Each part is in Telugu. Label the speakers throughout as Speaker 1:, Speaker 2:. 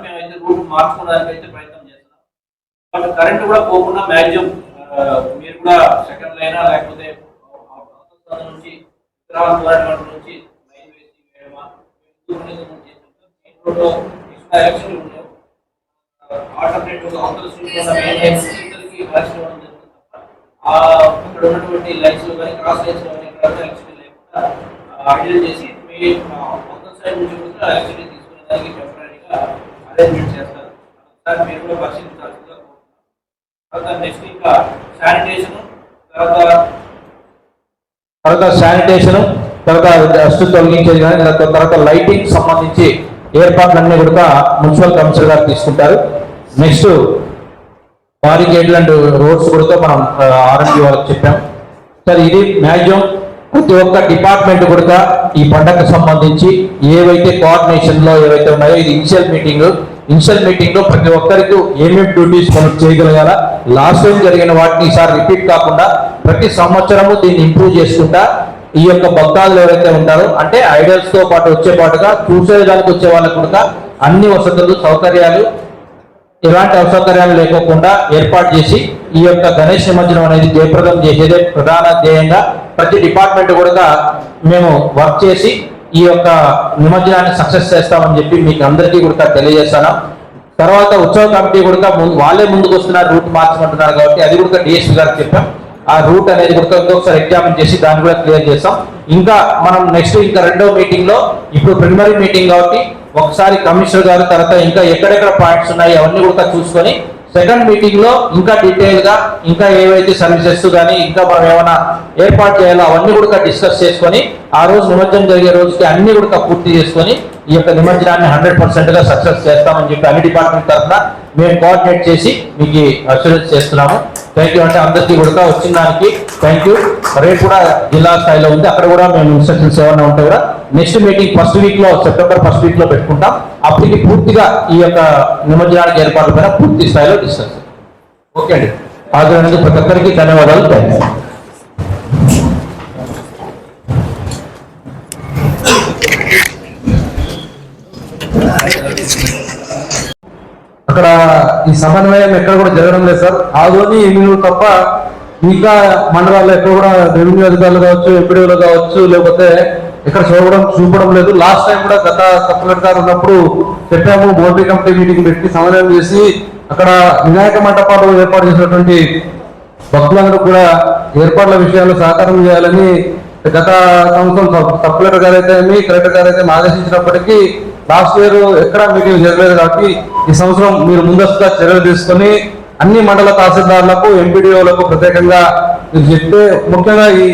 Speaker 1: మేమైతే రూట్ మార్చుకోవడానికి అయితే ప్రయత్నం చేస్తున్నాం. బట్ కరెంట్ కూడా పోకుండా మ్యాక్సిమం మీరు కూడా సెకండ్ లైన్ లేకపోతే నుంచి నుంచి లైన్ వేసి ఆల్టర్నేటివ్ అక్కడ ఉన్నటువంటి లైన్స్ లో కానీ క్రాస్ లైన్స్ లో కానీ లేకుండా ఐడియల్ చేసి మీ మొత్తం సైడ్ నుంచి కూడా యాక్చువల్లీ తీసుకునే దానికి టెంపరీగా అరేంజ్మెంట్ చేస్తారు. సార్ మీరు కూడా పరిశీలించాల్సిందిగా కోరుతున్నాను. తర్వాత నెక్స్ట్ ఇంకా శానిటేషన్,
Speaker 2: తర్వాత శానిటేషన్, తర్వాత డస్ట్ తొలగించేది కానీ తర్వాత లైటింగ్ సంబంధించి ఏర్పాట్లన్నీ కూడా మున్సిపల్ కమిషనర్ గారు తీసుకుంటారు. నెక్స్ట్ బారికేడ్లు అండ్ రోడ్స్ కూడా మనం ఆర్ఎండ్బి వాళ్ళకి చెప్పాం. సార్ ఇది మ్యాక్సిమం ప్రతి ఒక్క డిపార్ట్మెంట్ కూడా ఈ పండగకు సంబంధించి ఏవైతే కోఆర్డినేషన్ లో ఏవైతే ఉన్నాయో ఇది ఇనిషియల్ మీటింగ్ లో ప్రతి ఒక్కరికి ఏమేమి డ్యూటీస్ మనం చేయగలగాల, లాస్ట్ టైం జరిగిన వాటిని ఈసారి రిపీట్ కాకుండా ప్రతి సంవత్సరము దీన్ని ఇంప్రూవ్ చేసుకుంటా ఈ యొక్క భక్తాదులు ఎవరైతే ఉంటారో అంటే ఐడల్స్ తో పాటు వచ్చేపాటుగా చూసేదానికి వచ్చే వాళ్ళకు కూడా అన్ని వసతులు సౌకర్యాలు ఎలాంటి అసౌకర్యాలు లేకోకుండా ఏర్పాటు చేసి ఈ యొక్క గణేష్ నిమజ్జనం అనేది జయప్రదం చేసేదే ప్రధాన ధ్యేయంగా ప్రతి డిపార్ట్మెంట్ కూడా మేము వర్క్ చేసి ఈ యొక్క నిమజ్జనాన్ని సక్సెస్ చేస్తామని చెప్పి మీకు అందరికీ కూడా తెలియజేస్తాను. తర్వాత ఉత్సవ కమిటీ కూడా వాళ్ళే ముందుకు వస్తున్నారు, రూట్ మార్చమంటున్నారు కాబట్టి అది కూడా డిఎస్పీ గారికి చెప్పాం. ఆ రూట్ అనేది కూడా ఇంకొకసారి ఎగ్జామిన్ చేసి దాన్ని కూడా క్లియర్ చేస్తాం. ఇంకా మనం నెక్స్ట్ ఇంకా రెండో మీటింగ్ లో ఇప్పుడు ప్రిలిమినరీ మీటింగ్ కాబట్టి ఒకసారి కమిషనర్ గారు తర్వాత ఇంకా ఎక్కడెక్కడ పాయింట్స్ ఉన్నాయి అవన్నీ కూడా చూసుకొని సెకండ్ మీటింగ్ లో ఇంకా డీటెయిల్ గా ఇంకా ఏవైతే సర్వీసెస్ కానీ ఇంకా మనం ఏమైనా ఏర్పాటు చేయాలో అవన్నీ కూడా డిస్కస్ చేసుకొని ఆ రోజు నిమజ్జనం జరిగే రోజుకి అన్ని కూడా పూర్తి చేసుకొని ఈ యొక్క నిమజ్జనాన్ని 100% గా సక్సెస్ చేస్తామని చెప్పి అన్ని డిపార్ట్మెంట్ తరఫున మేము కోఆర్డినేట్ చేసి మీకు అష్యూరెన్స్ చేస్తున్నాము. Thank you. అంటే అందరికీ కూడా వచ్చిన దానికి థ్యాంక్ యూ. రేపు కూడా జిల్లా స్థాయిలో ఉంది, అక్కడ కూడా మేము ఇన్స్ట్రక్షన్స్ ఏమైనా ఉంటాయి కూడా నెక్స్ట్ మీటింగ్ ఫస్ట్ వీక్ లో సెప్టెంబర్ ఫస్ట్ వీక్ లో పెట్టుకుంటాం. అప్పటికి పూర్తిగా ఈ యొక్క నిమజ్జనానికి ఏర్పాటు పైన పూర్తి స్థాయిలో డిస్కస్. ఓకే అండి, హాజరైనందుకు ప్రతి ఒక్కరికి ధన్యవాదాలు. Thank you.
Speaker 3: అక్కడ ఈ సమన్వయం ఎక్కడ కూడా జరగడం లేదు సార్. ఆదోని ఎమ్మెల్యేలు తప్ప మిగతా మండలాల్లో ఎక్కడ కూడా రెవెన్యూ అధికారులు కావచ్చు, ఎంపీడీలు కావచ్చు, లేకపోతే ఎక్కడ చూపడం లేదు. లాస్ట్ టైం కూడా గత కలెక్టర్ గారు ఉన్నప్పుడు చెప్పాము, బోర్డు కమిటీ మీటింగ్ పెట్టి సమన్వయం చేసి అక్కడ వినాయక మంటపాలు ఏర్పాటు చేసినటువంటి భక్తులందరూ కూడా ఏర్పాట్ల విషయాల్లో సహకారం చేయాలని గత సంవత్సరం సబ్ కలెక్టర్ గారు అయితే కలెక్టర్ గారు అయితే ఆదేశించినప్పటికీ లాస్ట్ ఇయర్ ఎక్కడ మీటింగ్ జరగలేదు. కాబట్టి ఈ సంవత్సరం మీరు ముందస్తుగా చర్యలు తీసుకొని అన్ని మండల తహసీల్దార్లకు, ఎంపీడీఓలకు ప్రత్యేకంగా మీరు చెప్తే, ముఖ్యంగా ఈ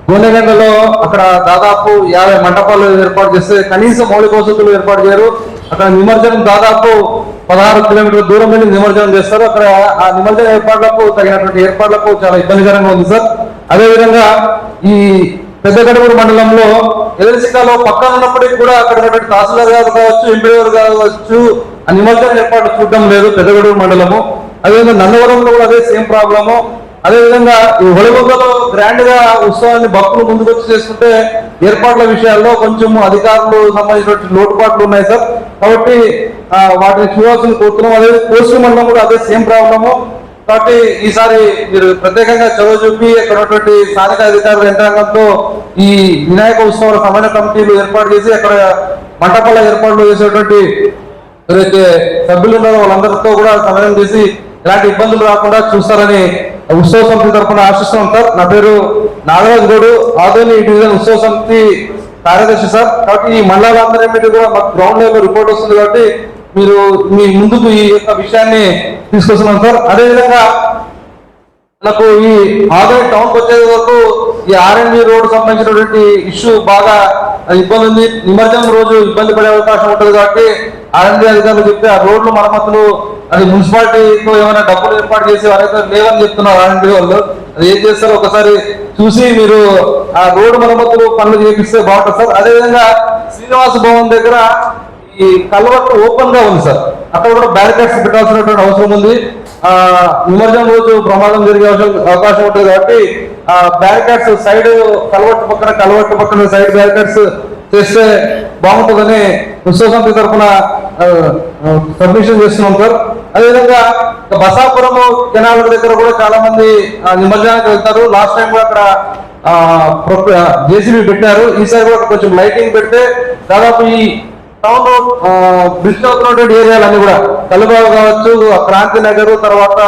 Speaker 3: గోనెగండలో అక్కడ దాదాపు 50 మంటపాలు ఏర్పాటు చేస్తే కనీసం మౌలిక వసతులు ఏర్పాటు చేయరు. అక్కడ నిమజ్జనం దాదాపు 16 కిలోమీటర్ల దూరం వెళ్ళి నిమజ్జనం చేస్తారు. అక్కడ ఆ నిమజ్జన ఏర్పాట్లకు తగినటువంటి ఏర్పాట్లకు చాలా ఇబ్బందికరంగా ఉంది సార్. అదేవిధంగా ఈ పెద్దగడూరు మండలంలో ఎలసికాలో పక్కన ఉన్నప్పటికీ కూడా అక్కడ ఉన్నటువంటి తహసీల్దార్ గారు కావచ్చు, ఎంపీ గారు కావచ్చు, ఆ నిమజ్జనం ఏర్పాటు చూడడం లేదు పెద్దగడూరు మండలము. అదేవిధంగా నందవరంలో కూడా అదే సేమ్ ప్రాబ్లము. అదేవిధంగా ఈ హొళగొందలో గ్రాండ్ గా ఉత్సవాన్ని భక్తులు ముందుకు వచ్చి చేసుకుంటే ఏర్పాట్ల విషయాల్లో కొంచెం అధికారులు సంబంధించిన లోటుపాట్లు ఉన్నాయి సార్. కాబట్టి వాటిని చూడాల్సిన కోరుతున్నాం. అదే కోసి మండలం కూడా అదే సేమ్ ప్రాబ్లము. కాబట్టి ఈసారి మీరు ప్రత్యేకంగా చొరవ చూపి అక్కడ ఉన్నటువంటి స్థానిక అధికారుల యంత్రాంగంతో ఈ వినాయక ఉత్సవాల సమన్వయ కమిటీలు ఏర్పాటు చేసి అక్కడ మంటపాల ఏర్పాట్లు చేసేటువంటి ఏదైతే సభ్యులు ఉన్నారో వాళ్ళందరితో కూడా సమన్వయం చేసి ఎలాంటి ఇబ్బందులు రాకుండా చూస్తారని ఉత్సవ సమితి తరఫున ఆశిస్తున్నాం సార్. నా పేరు నాగరాజు గౌడు, ఆదోని డివిజన్ ఉత్సవ సమితి కార్యదర్శి సార్. కాబట్టి ఈ మండలాలందరి కూడా మాకు గ్రౌండ్ లెవెల్ రిపోర్ట్ వస్తుంది కాబట్టి మీరు మీ ముందుకు ఈ యొక్క విషయాన్ని తీసుకొస్తున్నాం సార్. అదేవిధంగా నాకు ఈ ఆదోని టౌన్కి వచ్చే వరకు ఈ ఆర్ఎండ్బి రోడ్ సంబంధించినటువంటి ఇష్యూ బాగా ఇబ్బంది ఉంది. నిమజ్జనం రోజు ఇబ్బంది పడే అవకాశం ఉంటుంది కాబట్టి ఆర్ఎండ్బి అధికారులు చెప్తే ఆ రోడ్లు మరమ్మతులు అది మున్సిపాలిటీతో ఏమైనా డబ్బులు ఏర్పాటు చేసి వారైతే లేవని చెప్తున్నారు ఆర్ఎండ్బి వాళ్ళు. అది ఏం చేస్తారో ఒకసారి చూసి మీరు ఆ రోడ్డు మరమ్మతులు పనులు చేపిస్తే బాగుంటుంది సార్. అదేవిధంగా శ్రీనివాస భవన్ దగ్గర ఈ కల్వర్ట్ ఓపెన్ గా ఉంది సార్. అక్కడ కూడా బ్యారికేడ్స్ పెట్టాల్సినటువంటి అవసరం ఉంది. నిమజ్జనం రోజు ప్రమాదం జరిగే అవకాశం ఉంటుంది కాబట్టి ఆ బ్యారికేడ్స్ సైడ్ కల్వర్ట్ పక్కన సైడ్ బ్యారికేడ్స్ చేస్తే బాగుంటుందని ఉత్సవ సమితి తరఫున సబ్మిషన్ చేస్తున్నాం సార్. అదేవిధంగా బసాపురం కెనాల్ దగ్గర కూడా చాలా మంది నిమజ్జనానికి వెళ్తారు. లాస్ట్ టైం కూడా అక్కడ జేసీబీ పెట్టారు. ఈసారి కూడా కొంచెం లైటింగ్ పెడితే దాదాపు ఈ టౌన్ బ్రిడ్జ్ అవుతున్నటువంటి ఏరియాలన్నీ కూడా కలుబాగు కావచ్చు, క్రాంతి నగరు, తర్వాత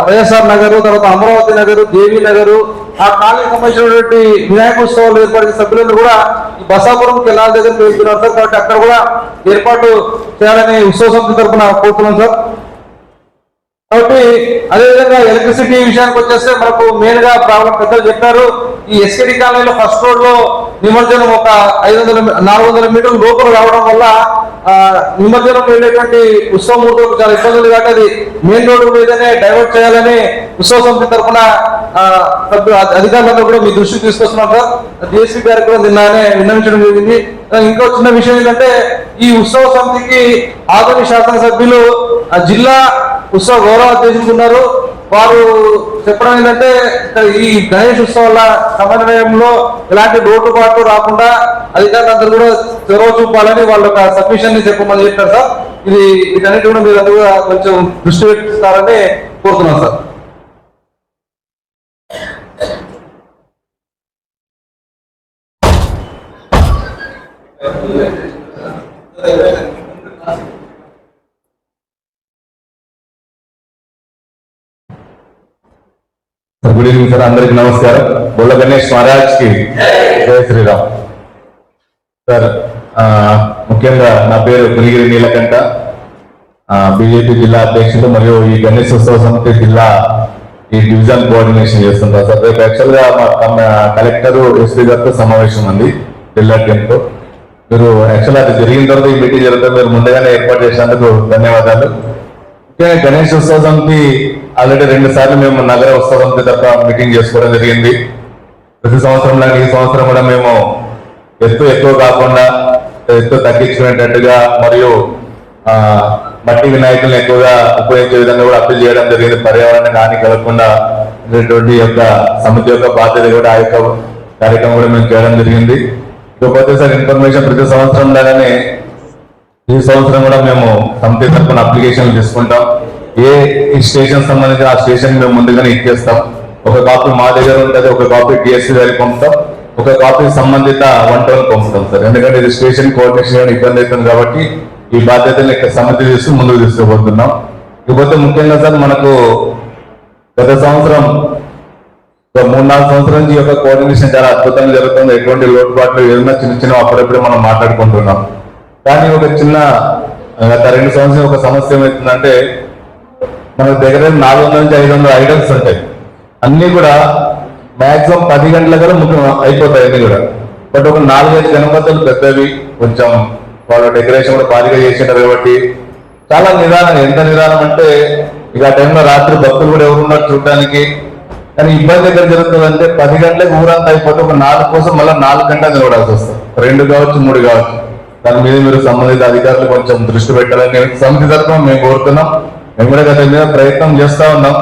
Speaker 3: వైఎస్ఆర్ నగరు, తర్వాత అమరావతి నగరు, దేవి నగరు, ఆ కాలనీకి సంబంధించినటువంటి వినాయక ఉత్సవాలు ఏర్పాటు చేసే సభ్యులను కూడా ఈ బసాపురం కెనాల్ దగ్గర వెళ్తున్నారు సార్. కాబట్టి అక్కడ కూడా ఏర్పాటు చేయాలని ఉత్సవ సమితి తరఫున కోరుతున్నాం సార్. కాబట్టి అదేవిధంగా ఎలక్ట్రిసిటీ విషయానికి వచ్చేస్తే మనకు మెయిన్ గా ప్రాబ్లం పెద్దలు చెప్పారు. ఈ ఎస్కేడి కాలనీలో ఫస్ట్ రోడ్ లో నిమజ్జనం ఒక 400 మీటర్ల లోపల రావడం వల్ల నిమజ్జనం వెళ్ళేటువంటి ఉత్సవ మూర్తులకు చాలా ఇబ్బందులు కాబట్టి అది మెయిన్ రోడ్డు మీదనే డైవర్ట్ చేయాలని ఉత్సవ సమితి తరఫున అధికారులందరూ కూడా మీ దృష్టికి తీసుకొస్తున్నాం సార్. డిఎస్పీ గారికి కూడా నిన్ననే విన్నవించడం జరిగింది. ఇంకో చిన్న విషయం ఏంటంటే ఈ ఉత్సవ సమితికి ఆదోని శాసనసభ్యులు జిల్లా ఉత్సవ గౌరవ అధ్యక్షులు ఉన్నారు. వారు చెప్పడం ఏంటంటే ఈ గణేష్ ఉత్సవాల సమన్వయంలో ఎలాంటి లోటుపాట్లు రాకుండా అధికారులందరూ కూడా చొరవ చూపాలని వాళ్ళ ఒక సబ్మిషన్ ని చెప్పమని చెప్పారు సార్. వీటన్నిటి కూడా మీరు అందరూ కొంచెం దృష్టి పెట్టిస్తారని కోరుతున్నాం సార్.
Speaker 4: గుడ్ ఈవినింగ్ సార్, అందరికి నమస్కారం. బొల్ల గణేష్ మహారాజ్ కి జై శ్రీరామ్. సార్ ముఖ్యంగా నా పేరు పులిగిరి నీలకంఠ, బీజేపీ జిల్లా అధ్యక్షుడు మరియు ఈ గణేష్ ఉత్సవ సమితి జిల్లా ఈ డివిజన్ కోఆర్డినేషన్ చేస్తుంటారు సార్. రేపు యాక్చువల్ గా మా కలెక్టర్ ఎస్పీ గారితో సమావేశం ఉంది జిల్లా టీంతో. మీరు యాక్చువల్ అది జరిగిన తర్వాత ఈ మీటింగ్ జరుగుతుంది, మీరు ముందుగానే ఏర్పాటు చేసినందుకు ధన్యవాదాలు. ముఖ్యంగా గణేష్ ఉత్సవ సమితి ఆల్రెడీ 2 సార్లు మేము నగర ఉత్సవ సమితి తప్ప మీటింగ్ చేసుకోవడం జరిగింది. ప్రతి సంవత్సరం లాగా ఈ సంవత్సరం కూడా మేము ఎక్కువ కాకుండా ఎత్తు తగ్గించుకునేటట్టుగా మరియు మట్టి వినాయకులను ఎక్కువగా ఉపయోగించే విధంగా కూడా అప్పీల్ చేయడం జరిగింది. పర్యావరణానికి హాని కలగకుండా యొక్క సమితి యొక్క బాధ్యత కూడా ఆ యొక్క కార్యక్రమం కూడా మేము చేయడం జరిగింది. ఇకపోతే సార్ ఇన్ఫర్మేషన్ ప్రతి సంవత్సరం లాగానే ఈ సంవత్సరం కూడా మేము సమితి తరఫున అప్లికేషన్లు తీసుకుంటాం. ఏ స్టేషన్ సంబంధించిన ఆ స్టేషన్ మేము ముందుగానే ఇచ్చేస్తాం. ఒక కాపీ మా దగ్గర ఉంటుంది, ఒక కాపీ డిఎస్సీ గారికి పంపుతాం, ఒక కాపీ సంబంధిత 1 పంపుతాం సార్. ఎందుకంటే ఇది స్టేషన్ కోఆర్డినేషన్ ఇబ్బంది అవుతుంది కాబట్టి ఈ బాధ్యతను ఇక్కడ సమితి తీసుకు ముందుకు తీసుకుపోతున్నాం. ఇకపోతే ముఖ్యంగా సార్ మనకు గత సంవత్సరం 3-4 సంవత్సరాల నుంచి ఈ యొక్క కోఆర్డినేషన్ చాలా అద్భుతంగా జరుగుతుంది. ఎటువంటి లోటుపాట్లు ఏదైనా చిన్న అప్పుడప్పుడు మనం మాట్లాడుకుంటున్నాం. కానీ ఒక చిన్న గత 2 సంవత్సరాలు ఒక సమస్య ఏమవుతుందంటే మన దగ్గర 400 నుంచి 500 ఐటమ్స్ ఉంటాయి. అన్ని కూడా మాక్సిమం 10 గంటల కదా ముఖ్యం అయిపోతాయి అన్ని కూడా. బట్ ఒక 4-5 గణపతులు పెద్దవి, కొంచెం వాళ్ళ డెకరేషన్ కూడా భారీగా చేసింటారు కాబట్టి చాలా నిదానం. ఎంత నిదానం అంటే ఇక ఆ టైంలో రాత్రి భక్తులు కూడా ఎవరున్నారు చూడడానికి. కానీ ఇబ్బంది ఎక్కడ జరుగుతుందంటే 10 గంటలకు ఊరంతా అయిపోతే ఒక 4 కోసం మళ్ళీ 4 గంటలు నిలబడాల్సి వస్తుంది. 2 కావచ్చు 3 కావచ్చు. దాని మీద మీరు సంబంధిత అధికారులు కొంచెం దృష్టి పెట్టాలని సమితి తరఫున మేము కోరుతున్నాం. మేము కూడా గత మీద ప్రయత్నం చేస్తా ఉన్నాం.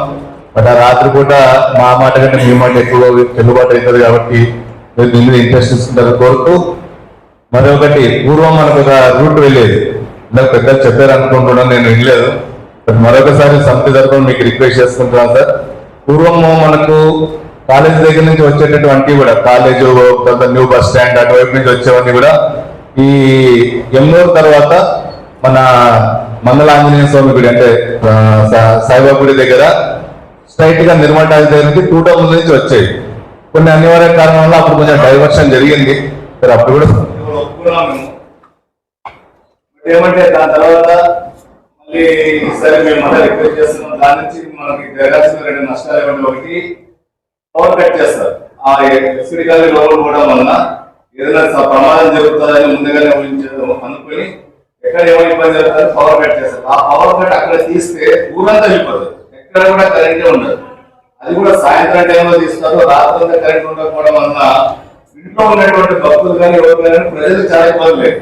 Speaker 4: బట్ ఆ రాత్రి పూట మా మాట కంటే మీ మాట ఎక్కువ చెల్లుబాటు అవుతుంది కాబట్టి మీరు దీని మీద ఇంట్రెస్ట్ ఇస్తుంటారు కోరుతూ, మరొకటి పూర్వం మనకు ఒక రూట్ వెళ్ళేది, ఇందాక పెద్దలు చెప్పారు అనుకుంటున్నాను, నేను వినలేదు. బట్ మరొకసారి సమితి తరఫున మీకు రిక్వెస్ట్ చేసుకుంటున్నాను సార్. పూర్వము మనకు కాలేజ్ దగ్గర నుంచి వచ్చేటటువంటి కూడా కాలేజు, న్యూ బస్ స్టాండ్ అటువైపు నుంచి వచ్చేవన్నీ కూడా ఈ ఎమ్మూరు తర్వాత మన మంగళ ఆంజనేయ స్వామి గుడి అంటే సాయిబాబా గుడి దగ్గర స్ట్రైట్ గా నిర్మల్ టాయిస్ దగ్గర నుంచి 2 టౌన్ నుంచి వచ్చాయి. కొన్ని అనివార్య కారణం వల్ల అప్పుడు కొంచెం డైవర్షన్ జరిగింది. అప్పుడు కూడా ఒప్పుకున్నాం మేము. ఏమంటే దాని తర్వాత మళ్ళీ ఈసారి మేము మళ్ళీ రిక్వెస్ట్ చేస్తున్నాం. దాని నుంచి మనకి జరగాల్సిన 2 నష్టాలు ఏమంటే, ఒకటి పవర్ కట్ చేస్తారు. ఆ ఎస్పీడీ కాలనీ లోపల కూడా వలన ఏదైనా ప్రమాదం జరుగుతుందని ముందుగానే అనుకుని ఎక్కడ ఏమైనా ఇబ్బంది జరుగుతుంది పవర్ కట్ చేస్తారు. ఆ పవర్ కట్ అక్కడ తీస్తే ఊరంతా వెళ్ళిపోతుంది, ఎక్కడ కూడా కరెంటే ఉండదు. అది కూడా సాయంత్రం టైంలో తీస్తారు. రాత్రి కరెంట్ ఉండకపోవడం వలన ఇంట్లో ఉన్నటువంటి భక్తులు కానీ ఎవరు కానీ ప్రజలు చాలా ఇబ్బంది లేదు.